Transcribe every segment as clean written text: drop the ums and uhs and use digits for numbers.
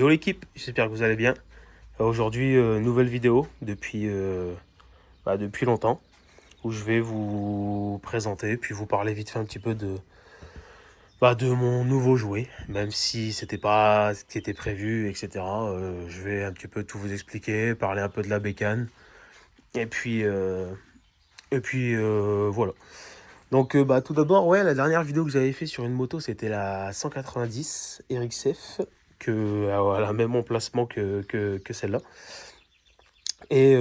Yo l'équipe, j'espère que vous allez bien. Aujourd'hui, nouvelle vidéo depuis longtemps où je vais vous présenter puis vous parler vite fait un petit peu de mon nouveau jouet, même si c'était pas ce qui était prévu, etc. Je vais un petit peu tout vous expliquer, parler un peu de la bécane et puis voilà. Donc tout d'abord, ouais, la dernière vidéo que j'avais fait sur une moto, c'était la 190 RXF que elle a le même emplacement que celle-là. Et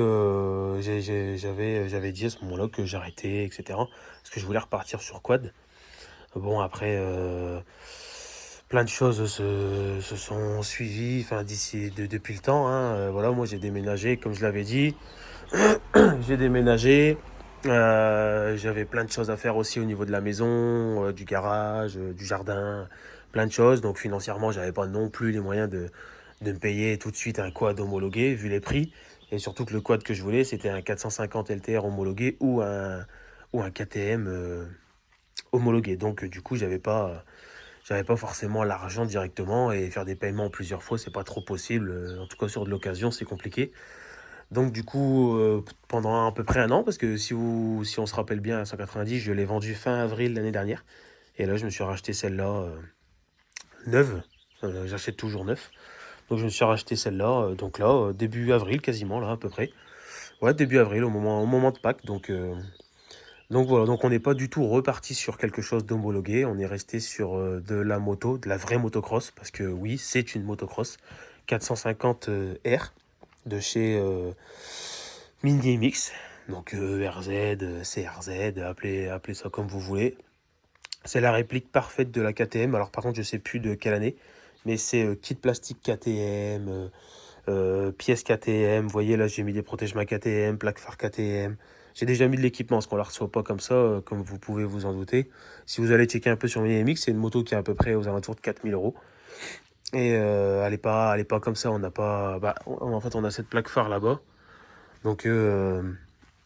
j'avais dit à ce moment-là que j'arrêtais, etc. Parce que je voulais repartir sur quad. Bon, après, plein de choses se sont suivies depuis le temps, hein. Voilà, moi j'ai déménagé, comme je l'avais dit. J'ai déménagé. J'avais plein de choses à faire aussi au niveau de la maison, du garage, du jardin, plein de choses. Donc financièrement, j'avais pas non plus les moyens de me payer tout de suite un quad homologué, vu les prix. Et surtout que le quad que je voulais, c'était un 450 LTR homologué ou un KTM homologué. Donc du coup, j'avais pas forcément l'argent directement et faire des paiements plusieurs fois, c'est pas trop possible. En tout cas, sur de l'occasion, c'est compliqué. Donc du coup, pendant à peu près un an, parce que si on se rappelle bien, à 190, je l'ai vendu fin avril l'année dernière. Et là, je me suis racheté celle-là neuve. J'achète toujours neuf. Donc je me suis racheté celle-là, donc là, début avril quasiment, là à peu près. Ouais, début avril, au moment de Pâques. Donc voilà, donc on n'est pas du tout reparti sur quelque chose d'homologué. On est resté sur de la moto, de la vraie motocross, parce que oui, c'est une motocross 450 R de chez Mini MX. Donc RZ, CRZ, appelez ça comme vous voulez. C'est la réplique parfaite de la KTM. Alors par contre, je sais plus de quelle année, mais c'est kit plastique KTM, pièces KTM. Vous voyez là, j'ai mis des protège-mains KTM, plaque phare KTM. J'ai déjà mis de l'équipement, parce qu'on la reçoit pas comme ça, comme vous pouvez vous en douter. Si vous allez checker un peu sur Mini MX, c'est une moto qui est à peu près aux alentours de 4 000 euros. Et elle est pas comme ça. On n'a pas, en fait, on a cette plaque phare là-bas. Donc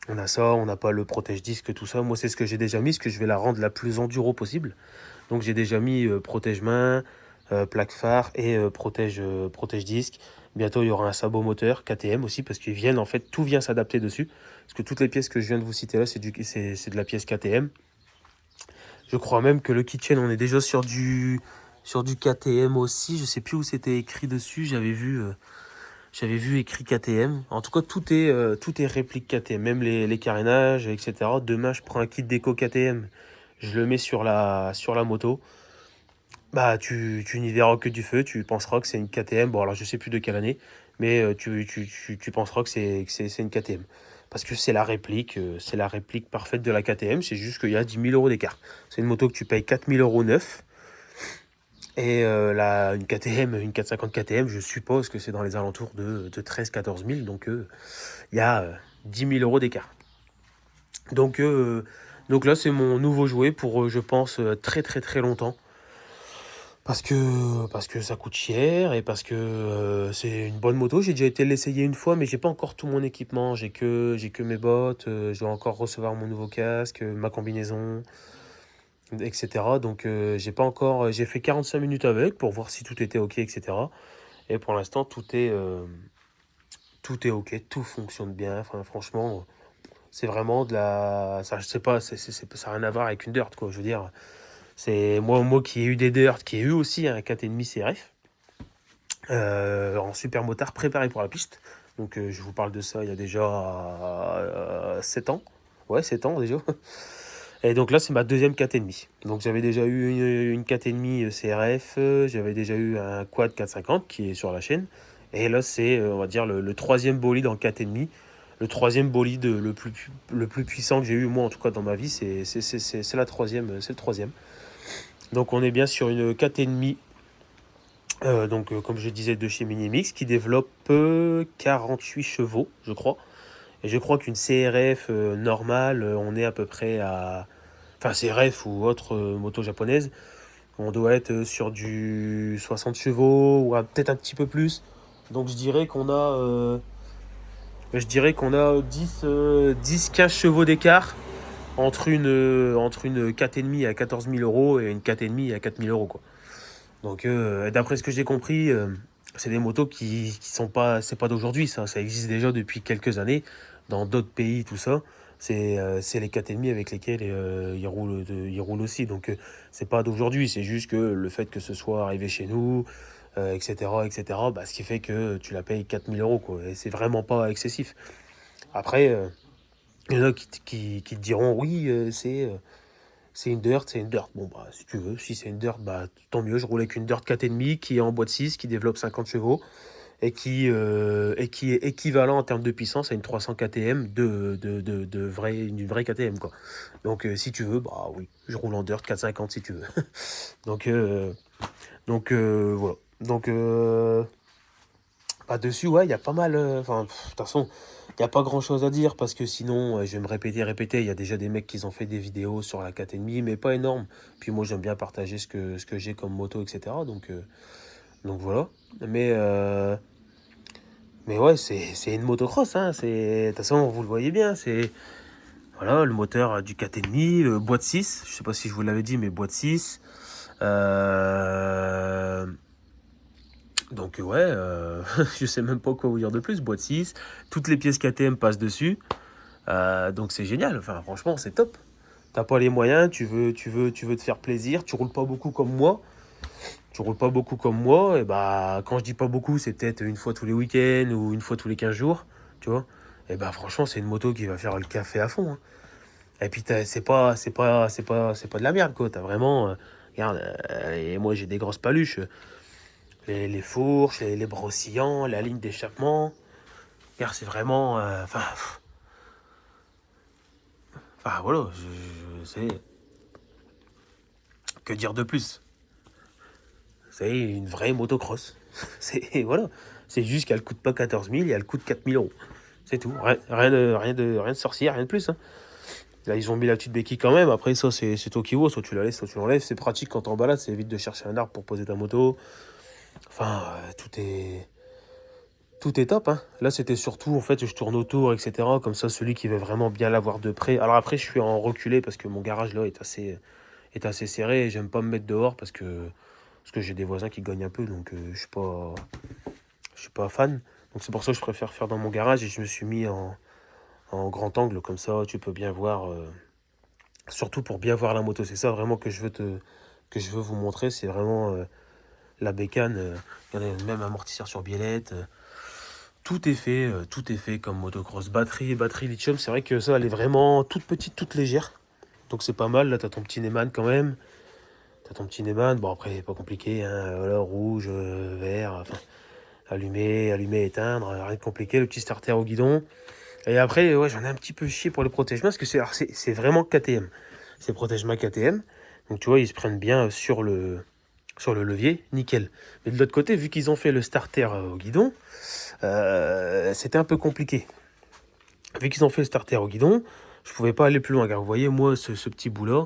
on a ça, on n'a pas le protège-disque, tout ça. Moi, c'est ce que j'ai déjà mis, parce que je vais la rendre la plus enduro possible. Donc j'ai déjà mis protège-main, plaque phare et protège-disque. Bientôt, il y aura un sabot moteur KTM aussi, parce qu'ils viennent, en fait, tout vient s'adapter dessus. Parce que toutes les pièces que je viens de vous citer là, c'est de la pièce KTM. Je crois même que le kitchen, on est déjà sur du KTM aussi. Je sais plus où c'était écrit dessus. J'avais vu écrit KTM. En tout cas, tout est réplique KTM, même les carénages, etc. Demain, je prends un kit déco KTM, je le mets sur la moto. Bah, tu n'y verras que du feu, tu penseras que c'est une KTM. Bon, alors je sais plus de quelle année, mais tu penseras que c'est une KTM. Parce que c'est la réplique parfaite de la KTM, c'est juste qu'il y a 10 000 euros d'écart. C'est une moto que tu payes 4 000 € neuf. Et une KTM, une 450 KTM, je suppose que c'est dans les alentours de 13 000 14 000. Donc il y a 10 000 euros d'écart. Donc, donc là, c'est mon nouveau jouet pour, je pense, très très très longtemps. Parce que ça coûte cher et parce que c'est une bonne moto. J'ai déjà été l'essayer une fois, mais j'ai pas encore tout mon équipement. J'ai que mes bottes, je dois encore recevoir mon nouveau casque, ma combinaison, etc. Donc j'ai pas encore. J'ai fait 45 minutes avec pour voir si tout était ok, etc. Et pour l'instant, tout est ok, tout fonctionne bien. Enfin, franchement, c'est vraiment de la. Ça, je sais pas, ça n'a rien à voir avec une dirt, quoi. Je veux dire, c'est moi qui ai eu des dirt, qui ai eu aussi un 4,5 CRF en super motard préparé pour la piste. Donc je vous parle de ça il y a déjà 7 ans. Ouais, 7 ans déjà. Et donc là, c'est ma deuxième 4,5. Donc j'avais déjà eu une 4,5 CRF, j'avais déjà eu un quad 450 qui est sur la chaîne. Et là, c'est, on va dire, le troisième bolide en 4,5. Le troisième bolide le plus puissant que j'ai eu, moi en tout cas dans ma vie, c'est la troisième, c'est le troisième. Donc on est bien sur une 4,5, donc comme je disais, de chez Minimix, qui développe 48 chevaux, je crois. Et je crois qu'une CRF normale, on est à peu près à. Enfin, CRF ou autre moto japonaise, on doit être sur du 60 chevaux ou peut-être un petit peu plus. Donc je dirais qu'on a 10-15 chevaux d'écart entre une 4,5 à 14 000 € et une 4,5 à 4 000 € quoi. Donc d'après ce que j'ai compris, c'est des motos qui sont pas, c'est pas d'aujourd'hui, ça existe déjà depuis quelques années dans d'autres pays, tout ça. C'est les 4,5 avec lesquels ils roulent aussi. Donc, c'est pas d'aujourd'hui, c'est juste que le fait que ce soit arrivé chez nous, etc., bah, ce qui fait que tu la payes 4 000 euros, quoi. Et c'est vraiment pas excessif. Après, il y en a qui te diront, oui, c'est une dirt, c'est une dirt. Bon, bah, si tu veux, si c'est une dirt, bah, tant mieux. Je roule avec une dirt 4,5 qui est en boîte 6, qui développe 50 chevaux et qui est équivalent en termes de puissance à une 300 KTM une vraie KTM, quoi. Donc, si tu veux, bah oui, je roule en dirt 450 si tu veux. Donc, voilà. Donc, bah, dessus, ouais, il y a pas mal. Enfin, de toute façon, il n'y a pas grand chose à dire parce que sinon, je vais me répéter. Il y a déjà des mecs qui ont fait des vidéos sur la 4,5, mais pas énorme. Puis moi, j'aime bien partager ce que j'ai comme moto, etc. Donc voilà. Mais, euh, mais ouais, c'est une motocross, hein. De toute façon, vous le voyez bien. C'est voilà, le moteur du 4,5, le boîte 6. Je sais pas si je vous l'avais dit, mais boîte 6. Euh, Donc ouais, je sais même pas quoi vous dire de plus. Boîte 6, toutes les pièces KTM passent dessus. Donc c'est génial. Enfin, franchement, c'est top. T'as pas les moyens, tu veux te faire plaisir. Tu roules pas beaucoup comme moi. Tu roules pas beaucoup comme moi. Et bah, quand je dis pas beaucoup, c'est peut-être une fois tous les week-ends ou une fois tous les 15 jours. Tu vois. Et bah, franchement, c'est une moto qui va faire le café à fond, hein. Et puis, c'est pas de la merde, quoi. T'as vraiment. Regarde, et moi, j'ai des grosses paluches. Les fourches, les brossillants, la ligne d'échappement. Regarde, c'est vraiment. Enfin, voilà, je sais. Que dire de plus? C'est une vraie motocross. Voilà. C'est juste qu'elle coûte pas 14 000 et elle coûte 4 000 euros. C'est tout. Rien de sorcier, rien de plus, hein. Là, ils ont mis la petite béquille quand même. Après, ça, c'est toi qui vois. Soit tu la laisses, soit tu l'enlèves. C'est pratique quand t'es en balade. Ça évite de chercher un arbre pour poser ta moto. Enfin, tout est top, hein. Là, c'était surtout, en fait, je tourne autour, etc. Comme ça, celui qui veut vraiment bien l'avoir de près. Alors après, je suis en reculé parce que mon garage, là, est assez serré. Et j'aime pas me mettre dehors parce que j'ai des voisins qui gagnent un peu. Donc, je suis pas fan. Donc, c'est pour ça que je préfère faire dans mon garage. Et je me suis mis en grand angle. Comme ça, tu peux bien voir. Surtout pour bien voir la moto. C'est ça vraiment que je veux vous montrer. C'est vraiment la bécane. Il y en a même amortisseur sur biellette. Tout est fait comme motocross. Batterie lithium, c'est vrai que ça, elle est vraiment toute petite, toute légère. Donc c'est pas mal. Là, t'as ton petit Neyman quand même. T'as ton petit Neyman. Bon, après, pas compliqué, hein. Voilà, rouge, vert, enfin, allumer, éteindre. Rien de compliqué. Le petit starter au guidon. Et après, ouais, j'en ai un petit peu chié pour le protège-main parce que c'est vraiment KTM. C'est protège-main KTM. Donc tu vois, ils se prennent bien sur le levier, nickel. Mais de l'autre côté, vu qu'ils ont fait le starter au guidon, c'était un peu compliqué. Vu qu'ils ont fait le starter au guidon, je pouvais pas aller plus loin. Car vous voyez, moi, ce petit bout-là,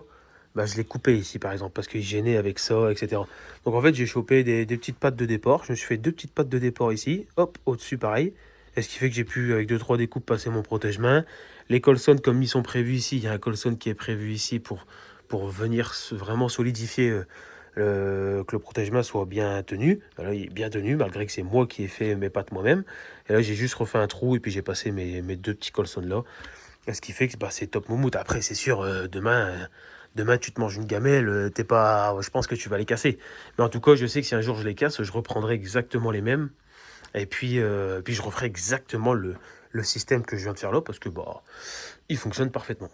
bah, je l'ai coupé ici, par exemple, parce qu'il gênait avec ça, etc. Donc en fait, j'ai chopé des petites pattes de déport. Je me suis fait deux petites pattes de déport ici. Hop, au-dessus, pareil. Et ce qui fait que j'ai pu, avec deux trois découpes, passer mon protège-main. Les colsons, comme ils sont prévus ici, il y a un colson qui est prévu ici pour venir vraiment solidifier que le protège-main soit bien tenu. Là, il est bien tenu, malgré que c'est moi qui ai fait mes pattes moi-même. Et là, j'ai juste refait un trou et puis j'ai passé mes deux petits colsons là. Et ce qui fait que bah, c'est top moumoute. Après, c'est sûr, demain, tu te manges une gamelle, t'es pas, je pense que tu vas les casser. Mais en tout cas, je sais que si un jour je les casse, je reprendrai exactement les mêmes. Et puis je referai exactement le système que je viens de faire là parce que bah, il fonctionne parfaitement.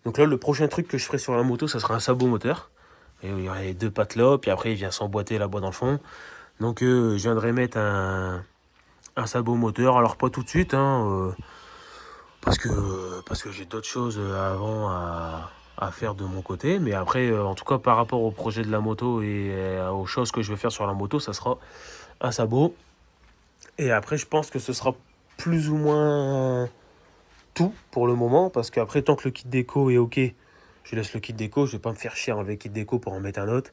Donc là, le prochain truc que je ferai sur la moto, ça sera un sabot moteur. Et il y aura les deux pattes là, puis après il vient s'emboîter là-bas dans le fond. Donc je viendrai mettre un sabot moteur. Alors pas tout de suite, hein, parce que j'ai d'autres choses avant à faire de mon côté. Mais après, en tout cas par rapport au projet de la moto et aux choses que je vais faire sur la moto, ça sera un sabot. Et après, je pense que ce sera plus ou moins tout pour le moment, parce qu'après, tant que le kit déco est ok, je laisse le kit déco, je vais pas me faire chier avec le kit déco pour en mettre un autre.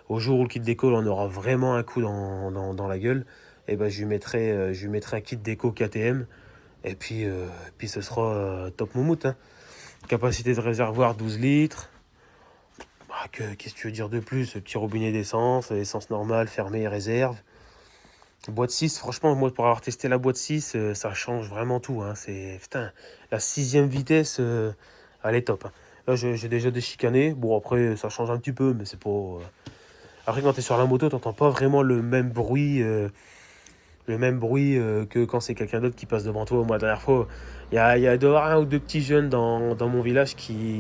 Au jour où le kit déco on aura vraiment un coup dans la gueule, et ben je lui mettrai un kit déco KTM, puis ce sera top moumoute, hein. Capacité de réservoir 12 litres. Qu'est-ce que tu veux dire de plus? Petit robinet d'essence, essence normale, fermée, réserve. Boîte 6, franchement, moi, pour avoir testé la boîte 6, ça change vraiment tout, hein. C'est, putain, la sixième vitesse, elle est top, hein. Là, j'ai déjà déchicané. Bon, après, ça change un petit peu, mais c'est pas. Après, quand t'es sur la moto, t'entends pas vraiment le même bruit que quand c'est quelqu'un d'autre qui passe devant toi. Moi, la dernière fois, il y a dehors un ou deux petits jeunes dans mon village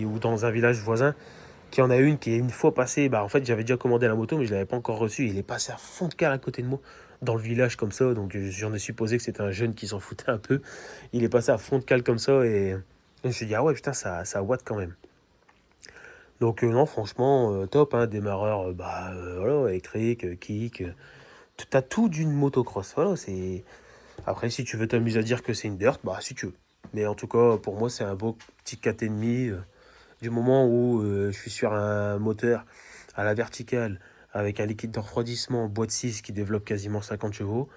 ou dans un village voisin qui en a une qui est une fois passée. Bah, en fait, j'avais déjà commandé la moto, mais je l'avais pas encore reçue. Il est passé à fond de cale à côté de moi dans le village comme ça. Donc, j'en ai supposé que c'était un jeune qui s'en foutait un peu. Il est passé à fond de cale comme ça et je me suis dit, ah ouais, putain, ça watt quand même. Donc, non, franchement, top, hein, démarreur, voilà, électrique, kick. T'as tout d'une motocross. Voilà, c'est. Après, si tu veux t'amuser à dire que c'est une dirt, bah si tu veux. Mais en tout cas, pour moi, c'est un beau petit 4,5. Du moment où je suis sur un moteur à la verticale avec un liquide de refroidissement boîte 6 qui développe quasiment 50 chevaux,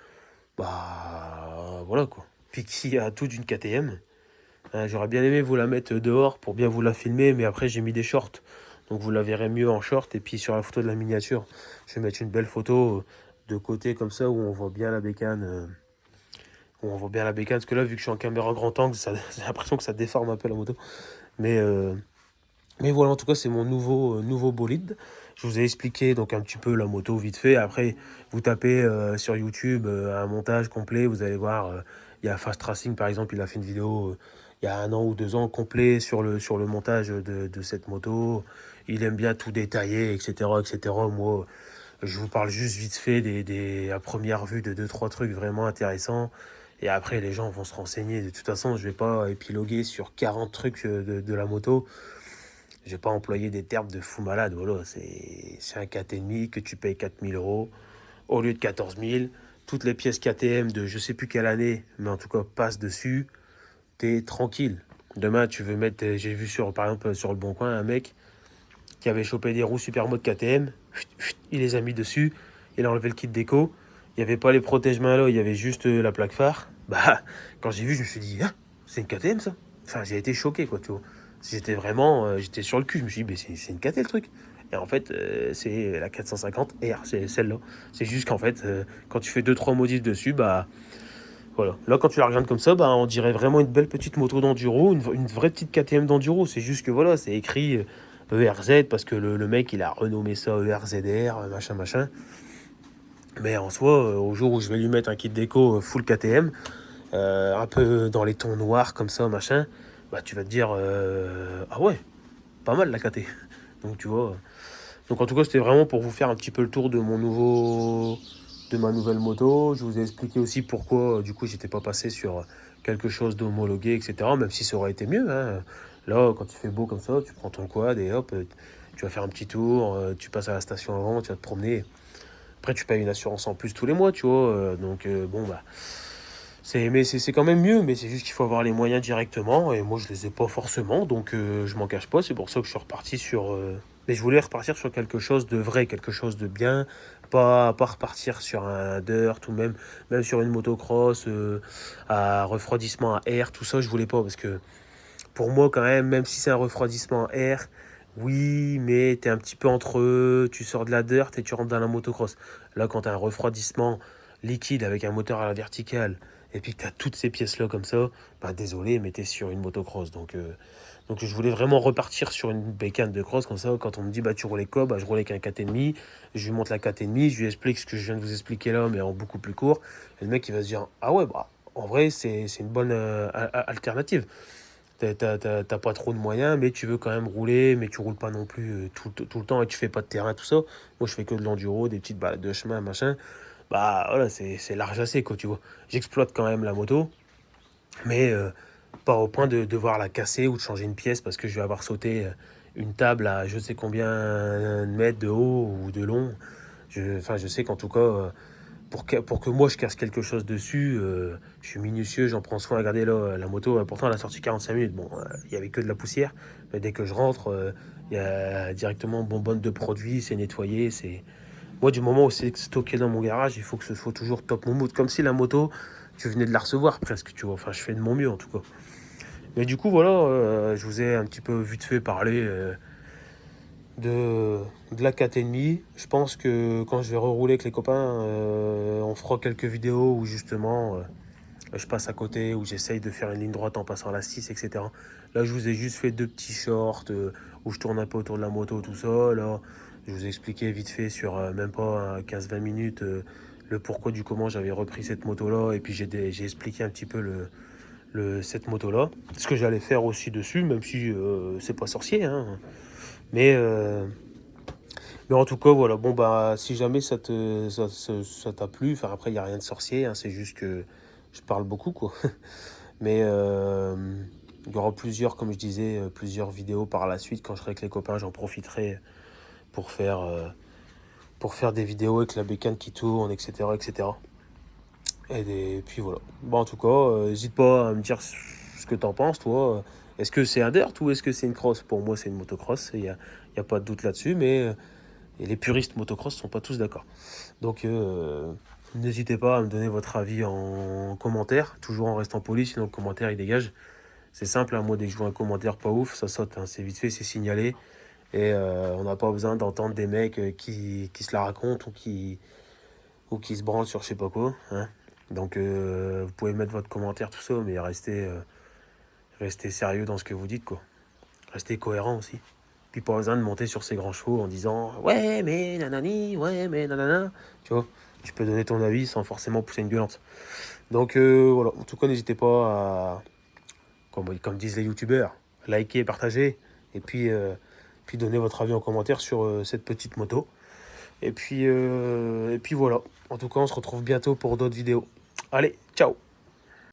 bah voilà quoi. Puis qui a tout d'une KTM. J'aurais bien aimé vous la mettre dehors pour bien vous la filmer, mais après j'ai mis des shorts. Donc vous la verrez mieux en short. Et puis sur la photo de la miniature, je vais mettre une belle photo de côté comme ça où on voit bien la bécane. Où on voit bien la bécane. Parce que là, vu que je suis en caméra grand angle, j'ai l'impression que ça déforme un peu la moto. Mais, euh, mais voilà, en tout cas, c'est mon nouveau bolide. Je vous ai expliqué donc un petit peu la moto vite fait. Après, vous tapez sur YouTube un montage complet. Vous allez voir, il y a Fast Racing par exemple, il a fait une vidéo il y a 1 an ou 2 ans complet sur le montage de cette moto. Il aime bien tout détailler, etc. etc. Moi, je vous parle juste vite fait à première vue de 2 3 trucs vraiment intéressants. Et après, les gens vont se renseigner. De toute façon, je vais pas épiloguer sur 40 trucs de la moto. Je vais pas employer des termes de fou malade. Voilà, c'est un 4,5 que tu payes 4 000 € au lieu de 14 000. Toutes les pièces KTM de je sais plus quelle année, mais en tout cas, passent dessus. T'es tranquille. Demain, tu veux mettre. J'ai vu par exemple sur le Bon Coin un mec qui avait chopé des roues super mode KTM. Il les a mis dessus. Il a enlevé le kit déco. Il n'y avait pas les protège-mains là, il y avait juste la plaque phare. Bah, quand j'ai vu, je me suis dit, ah, c'est une KTM ça. Enfin, j'ai été choqué quoi, tu vois. J'étais sur le cul. Je me suis dit, mais c'est une KT le truc. Et en fait, c'est la 450 R, c'est celle-là. C'est juste qu'en fait, quand tu fais 2 3 modifs dessus, bah voilà. Là, quand tu la regardes comme ça, bah, on dirait vraiment une belle petite moto d'enduro, une vraie petite KTM d'enduro. C'est juste que voilà, c'est écrit ERZ parce que le mec il a renommé ça ERZR, machin machin. Mais en soi, au jour où je vais lui mettre un kit déco full KTM, un peu dans les tons noirs comme ça, machin, bah tu vas te dire ah ouais, pas mal la KT. Donc tu vois. Donc en tout cas, c'était vraiment pour vous faire un petit peu le tour de ma nouvelle moto. Je vous ai expliqué aussi pourquoi du coup j'étais pas passé sur quelque chose d'homologué, etc. Même si ça aurait été mieux, hein. Là, quand il fait beau comme ça, tu prends ton quad et hop, tu vas faire un petit tour, tu passes à la station avant, tu vas te promener. Après, tu payes une assurance en plus tous les mois, tu vois. Donc bon bah. C'est quand même mieux, mais c'est juste qu'il faut avoir les moyens directement. Et moi, je les ai pas forcément, donc je m'en cache pas. C'est pour ça que je suis reparti sur. Mais je voulais repartir sur quelque chose de vrai, quelque chose de bien. Pas repartir sur un dirt ou même sur une motocross à refroidissement à air, tout ça, je voulais pas. Parce que pour moi, quand même si c'est un refroidissement à air, oui, mais t'es un petit peu entre eux. Tu sors de la dirt et tu rentres dans la motocross. Là, quand t'as un refroidissement liquide avec un moteur à la verticale et puis que tu as toutes ces pièces-là comme ça, bah désolé, mais tu es sur une motocross. Donc je voulais vraiment repartir sur une bécane de cross, comme ça, quand on me dit, bah tu roules avec quoi, bah je roule avec un 4,5, je lui montre la 4,5, je lui explique ce que je viens de vous expliquer là, mais en beaucoup plus court. Et le mec, il va se dire, ah ouais, bah en vrai, c'est une bonne alternative. T'as pas trop de moyens, mais tu veux quand même rouler, mais tu roules pas non plus tout le temps et tu fais pas de terrain, tout ça. Moi, je fais que de l'enduro, des petites balades de chemin, machin. Bah voilà, c'est large assez, quoi, tu vois. J'exploite quand même la moto, mais pas au point de devoir la casser ou de changer une pièce parce que je vais avoir sauté une table à je sais combien de mètres de haut ou de long. Enfin, je sais qu'en tout cas, pour que moi je casse quelque chose dessus, je suis minutieux, j'en prends soin. Regardez là, la moto, pourtant elle a sorti 45 minutes. Bon, il y avait que de la poussière, mais dès que je rentre, il y a directement bonbonne de produits, c'est nettoyé, c'est. Moi, du moment où c'est stocké dans mon garage, il faut que ce soit toujours top mon mood. Comme si la moto, tu venais de la recevoir presque, tu vois. Enfin, je fais de mon mieux en tout cas. Mais du coup, voilà, je vous ai un petit peu vite fait parler de la 4,5. Je pense que quand je vais rerouler avec les copains, on fera quelques vidéos où justement je passe à côté, où j'essaye de faire une ligne droite en passant à la 6, etc. Là, je vous ai juste fait 2 petits shorts où je tourne un peu autour de la moto, tout ça. Là, je vous ai expliqué vite fait sur même pas 15-20 minutes le pourquoi du comment j'avais repris cette moto-là. Et puis j'ai expliqué un petit peu cette moto-là. Ce que j'allais faire aussi dessus, même si c'est pas sorcier. Hein. Mais, euh, mais en tout cas, voilà. Bon, bah, si jamais ça t'a plu, enfin, après, il n'y a rien de sorcier. Hein, c'est juste que je parle beaucoup, quoi. Mais il y aura plusieurs, comme je disais, plusieurs vidéos par la suite. Quand je serai avec les copains, j'en profiterai pour faire, euh, pour faire des vidéos avec la bécane qui tourne, etc. etc. Et puis voilà. Bon, en tout cas, n'hésite pas à me dire ce que t'en penses, toi. Est-ce que c'est un dirt ou est-ce que c'est une cross? Pour moi, c'est une motocross. Il y a pas de doute là-dessus, mais et les puristes motocross sont pas tous d'accord. Donc, n'hésitez pas à me donner votre avis en commentaire, toujours en restant poli, sinon le commentaire il dégage. C'est simple, hein, moi dès que je vois un commentaire pas ouf, ça saute, hein, c'est vite fait, c'est signalé. Et on n'a pas besoin d'entendre des mecs qui se la racontent ou qui se branlent sur je sais pas quoi. Hein. Donc vous pouvez mettre votre commentaire, tout ça, mais restez sérieux dans ce que vous dites, quoi. Restez cohérent aussi. Puis pas besoin de monter sur ces grands chevaux en disant ouais mais nanani, ouais mais nanana. Tu vois, tu peux donner ton avis sans forcément pousser une gueulante. Donc voilà, en tout cas n'hésitez pas à, comme disent les youtubeurs, liker, partager, et puis donner votre avis en commentaire sur cette petite moto. Et puis voilà, en tout cas on se retrouve bientôt pour d'autres vidéos. Allez, ciao!